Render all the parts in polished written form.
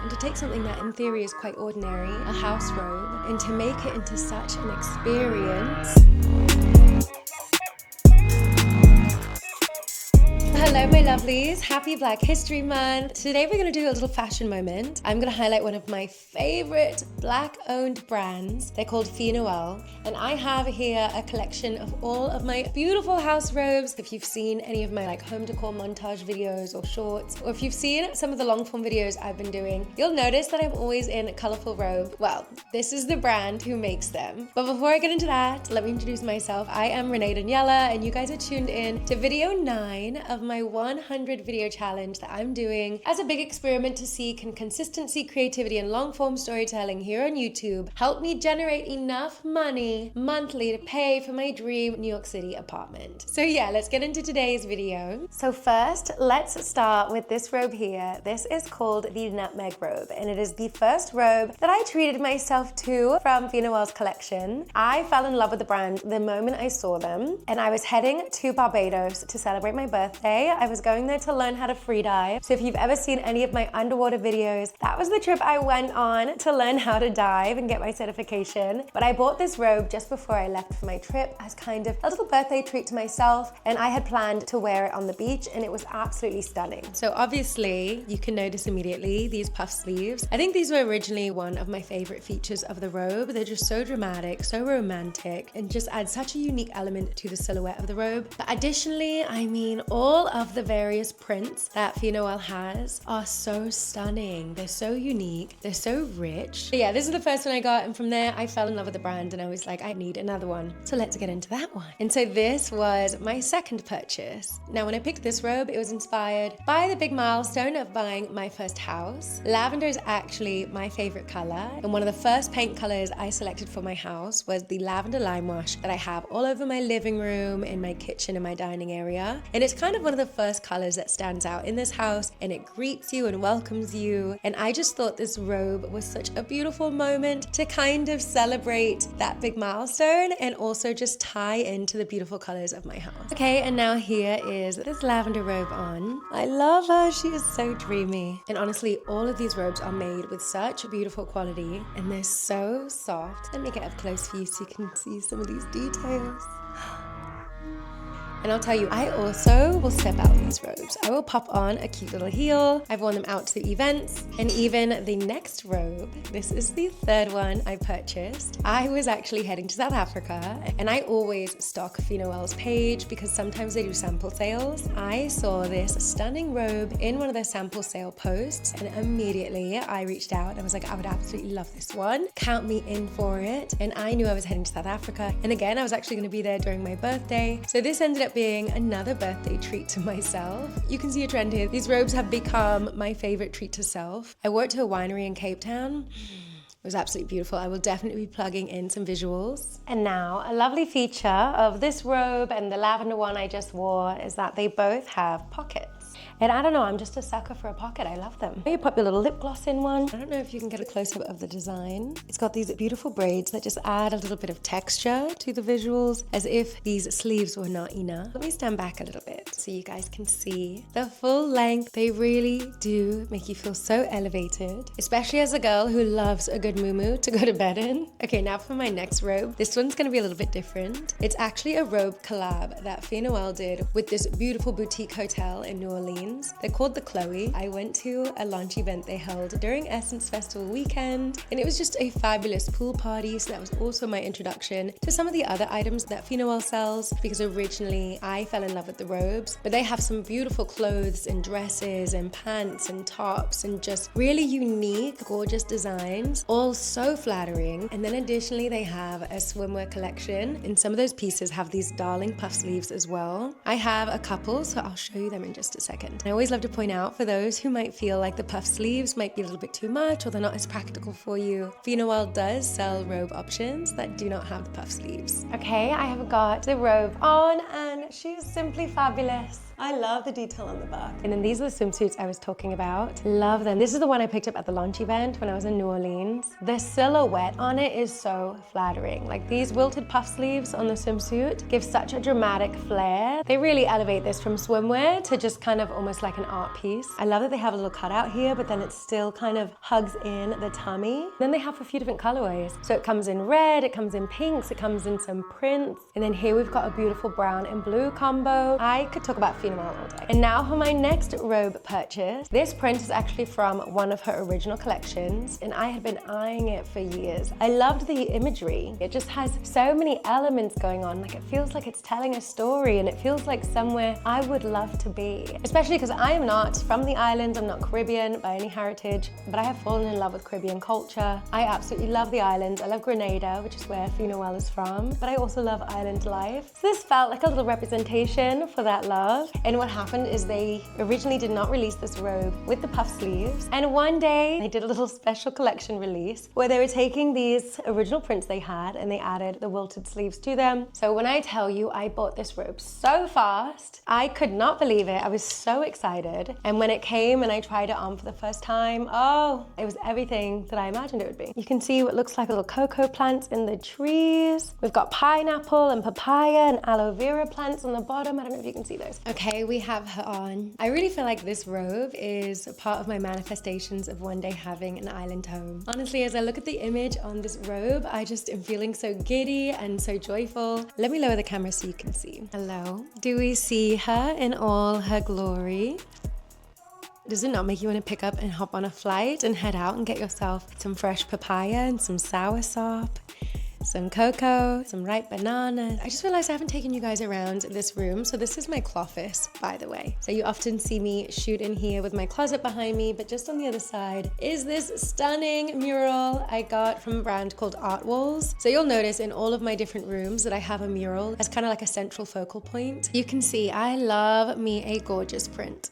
And to take something that in theory is quite ordinary, a house robe, and to make it into such an experience. Hello my lovelies, happy Black History Month. Today we're gonna do a little fashion moment. I'm gonna highlight one of my favorite Black owned brands. They're called Fe Noel. And I have here a collection of all of my beautiful house robes. If you've seen any of my home decor montage videos or shorts, or if you've seen some of the long form videos I've been doing, you'll notice that I'm always in a colorful robe. Well, this is the brand who makes them. But before I get into that, let me introduce myself. I am Renee Daniela, and you guys are tuned in to video 9 of my 100 video challenge that I'm doing as a big experiment to see can consistency, creativity, and long form storytelling here on YouTube help me generate enough money monthly to pay for my dream New York City apartment. So yeah, let's get into today's video. So first, let's start with this robe here. This is called the nutmeg robe, and it is the first robe that I treated myself to from Fe Noel's collection. I fell in love with the brand the moment I saw them, and I was heading to Barbados to celebrate my birthday. I was going there to learn how to free dive. So if you've ever seen any of my underwater videos, that was the trip I went on to learn how to dive and get my certification. But I bought this robe just before I left for my trip as kind of a little birthday treat to myself, and I had planned to wear it on the beach, and it was absolutely stunning. So obviously you can notice immediately these puff sleeves. I think these were originally one of my favorite features of the robe. They're just so dramatic, so romantic, and just add such a unique element to the silhouette of the robe. But additionally, I mean, all of the various prints that Fe Noel has are so stunning. They're so unique. They're so rich. But yeah, this is the first one I got, and from there I fell in love with the brand, and I was like, I need another one. So let's get into that one. And so this was my second purchase. Now, when I picked this robe, it was inspired by the big milestone of buying my first house. Lavender is actually my favorite color, and one of the first paint colors I selected for my house was the lavender lime wash that I have all over my living room, in my kitchen, and my dining area. And it's kind of one of the first colors that stands out in this house, and it greets you and welcomes you. And I just thought this robe was such a beautiful moment to kind of celebrate that big milestone and also just tie into the beautiful colors of my house. Okay, and now here is this lavender robe on. I love her. She is so dreamy. And honestly, all of these robes are made with such beautiful quality, and they're so soft. Let me get up close for you so you can see some of these details. And I'll tell you, I also will step out in these robes. I will pop on a cute little heel. I've worn them out to events. And even the next robe, this is the third one I purchased. I was actually heading to South Africa, and I always stock Fe Noel's page because sometimes they do sample sales. I saw this stunning robe in one of their sample sale posts, and immediately I reached out and I was like, I would absolutely love this one. Count me in for it. And I knew I was heading to South Africa. And again, I was actually going to be there during my birthday. So this ended up being another birthday treat to myself. You can see a trend here. These robes have become my favorite treat to self. I wore it to a winery in Cape Town. It was absolutely beautiful. I will definitely be plugging in some visuals. And now, a lovely feature of this robe and the lavender one I just wore is that they both have pockets. And I don't know, I'm just a sucker for a pocket. I love them. You pop your little lip gloss in one. I don't know if you can get a close-up of the design. It's got these beautiful braids that just add a little bit of texture to the visuals, as if these sleeves were not enough. Let me stand back a little bit so you guys can see the full length. They really do make you feel so elevated, especially as a girl who loves a good muumuu to go to bed in. Okay, now for my next robe. This one's gonna be a little bit different. It's actually a robe collab that Fe Noel did with this beautiful boutique hotel in New Orleans. They're called the Chloe. I went to a launch event they held during Essence Festival weekend, and it was just a fabulous pool party. So that was also my introduction to some of the other items that Fe Noel sells, because originally I fell in love with the robes, but they have some beautiful clothes and dresses and pants and tops and just really unique, gorgeous designs, all so flattering. And then additionally, they have a swimwear collection, and some of those pieces have these darling puff sleeves as well. I have a couple, so I'll show you them in just a second. I always love to point out, for those who might feel like the puff sleeves might be a little bit too much or they're not as practical for you, Fe Noel does sell robe options that do not have the puff sleeves. Okay, I have got the robe on, and she's simply fabulous. I love the detail on the back. And then these are the swimsuits I was talking about. Love them. This is the one I picked up at the launch event when I was in New Orleans. The silhouette on it is so flattering. Like, these wilted puff sleeves on the swimsuit give such a dramatic flair. They really elevate this from swimwear to just kind of of almost like an art piece. I love that they have a little cutout here, but then it still kind of hugs in the tummy. Then they have a few different colorways. So it comes in red, it comes in pinks, it comes in some prints. And then here we've got a beautiful brown and blue combo. I could talk about Fe Noel all day. And now for my next robe purchase. This print is actually from one of her original collections, and I had been eyeing it for years. I loved the imagery. It just has so many elements going on. Like, it feels like it's telling a story, and it feels like somewhere I would love to be. Especially because I am not from the island, I'm not Caribbean by any heritage, but I have fallen in love with Caribbean culture. I absolutely love the island. I love Grenada, which is where Fe Noel is from, but I also love island life. So this felt like a little representation for that love. And what happened is they originally did not release this robe with the puff sleeves. And one day they did a little special collection release where they were taking these original prints they had and they added the wilted sleeves to them. So when I tell you I bought this robe so fast, I could not believe it. I was so excited. And when it came and I tried it on for the first time, oh, it was everything that I imagined it would be. You can see what looks like little cocoa plants in the trees. We've got pineapple and papaya and aloe vera plants on the bottom. I don't know if you can see those. Okay, we have her on. I really feel like this robe is part of my manifestations of one day having an island home. Honestly, as I look at the image on this robe, I just am feeling so giddy and so joyful. Let me lower the camera so you can see. Hello. Do we see her in all her glory? Does it not make you want to pick up and hop on a flight and head out and get yourself some fresh papaya and some soursop? Some cocoa, some ripe bananas. I just realized I haven't taken you guys around this room. So this is my closet, by the way. So you often see me shoot in here with my closet behind me, but just on the other side is this stunning mural I got from a brand called Art Walls. So you'll notice in all of my different rooms that I have a mural as kind of like a central focal point. You can see I love me a gorgeous print.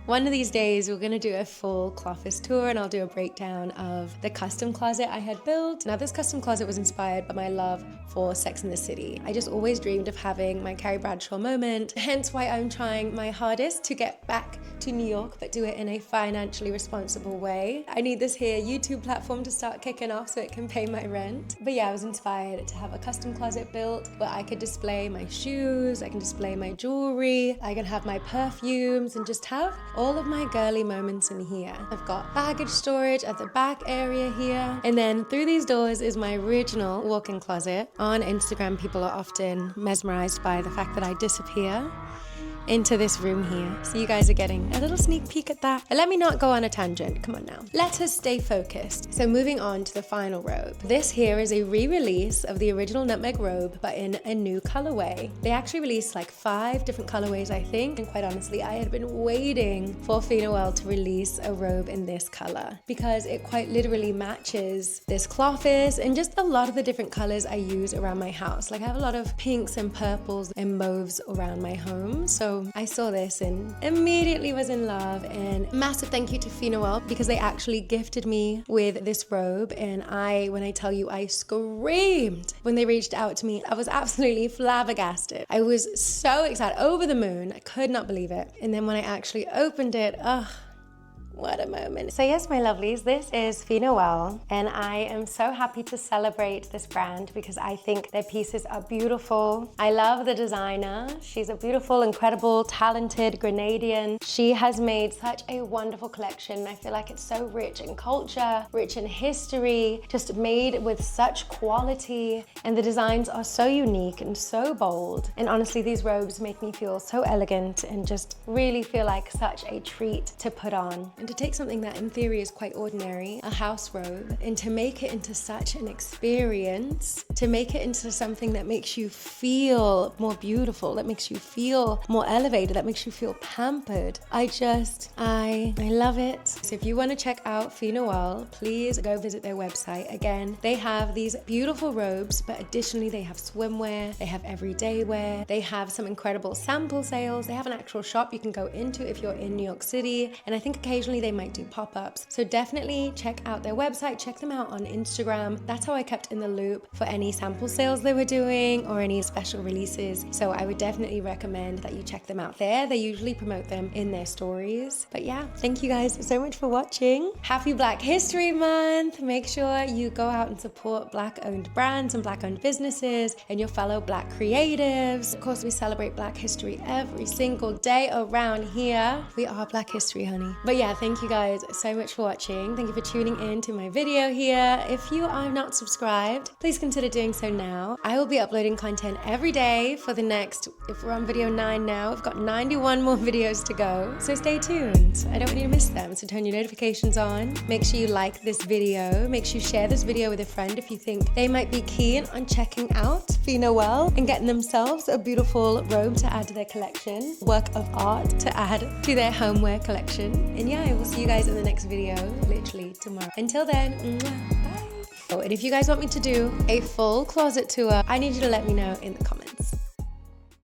One of these days, we're gonna do a full closet tour and I'll do a breakdown of the custom closet I had built. Now, this custom closet was inspired by my love for Sex and the City. I just always dreamed of having my Carrie Bradshaw moment, hence why I'm trying my hardest to get back to New York, but do it in a financially responsible way. I need this here YouTube platform to start kicking off so it can pay my rent. But yeah, I was inspired to have a custom closet built where I could display my shoes, I can display my jewelry, I can have my perfumes and just have all of my girly moments in here. I've got baggage storage at the back area here. And then through these doors is my original walk-in closet. On Instagram, people are often mesmerized by the fact that I disappear into this room here. So you guys are getting a little sneak peek at that. But let me not go on a tangent. Come on now. Let us stay focused. So moving on to the final robe. This here is a re-release of the original nutmeg robe, but in a new colorway. They actually released like 5 different colorways, I think. And quite honestly, I had been waiting for Fe Noel to release a robe in this color because it quite literally matches this clothes and just a lot of the different colors I use around my house. Like, I have a lot of pinks and purples and mauves around my home. So I saw this and immediately was in love. And massive thank you to Fe Noel because they actually gifted me with this robe. And when I tell you, I screamed when they reached out to me. I was absolutely flabbergasted. I was so excited, over the moon. I could not believe it. And then when I actually opened it, what a moment. So yes, my lovelies, this is Fe Noel, and I am so happy to celebrate this brand because I think their pieces are beautiful. I love the designer. She's a beautiful, incredible, talented Grenadian. She has made such a wonderful collection. I feel like it's so rich in culture, rich in history, just made with such quality, and the designs are so unique and so bold. And honestly, these robes make me feel so elegant and just really feel like such a treat to put on. And to take something that in theory is quite ordinary, a house robe, and to make it into such an experience, to make it into something that makes you feel more beautiful, that makes you feel more elevated, that makes you feel pampered. I love it. So if you want to check out Fe Noel, please go visit their website. Again, they have these beautiful robes, but additionally they have swimwear, they have everyday wear, they have some incredible sample sales, they have an actual shop you can go into if you're in New York City, and I think occasionally occasionally they might do pop-ups. So definitely check out their website, check them out on Instagram. That's how I kept in the loop for any sample sales they were doing or any special releases. So I would definitely recommend that you check them out there. They usually promote them in their stories. But yeah, thank you guys so much for watching. Happy Black History Month. Make sure you go out and support Black-owned brands and Black-owned businesses and your fellow Black creatives. Of course, we celebrate Black history every single day around here. We are Black history, honey. But yeah, thank you guys so much for watching. Thank you for tuning in to my video here. If you are not subscribed, please consider doing so now. I will be uploading content every day for the next, if we're on video 9 now, we've got 91 more videos to go. So stay tuned. I don't want you to miss them. So turn your notifications on. Make sure you like this video. Make sure you share this video with a friend if you think they might be keen on checking out Fe Noel and getting themselves a beautiful robe to add to their collection, work of art to add to their homeware collection. And yeah, I will see you guys in the next video, literally tomorrow. Until then, bye. Oh, and if you guys want me to do a full closet tour, I need you to let me know in the comments.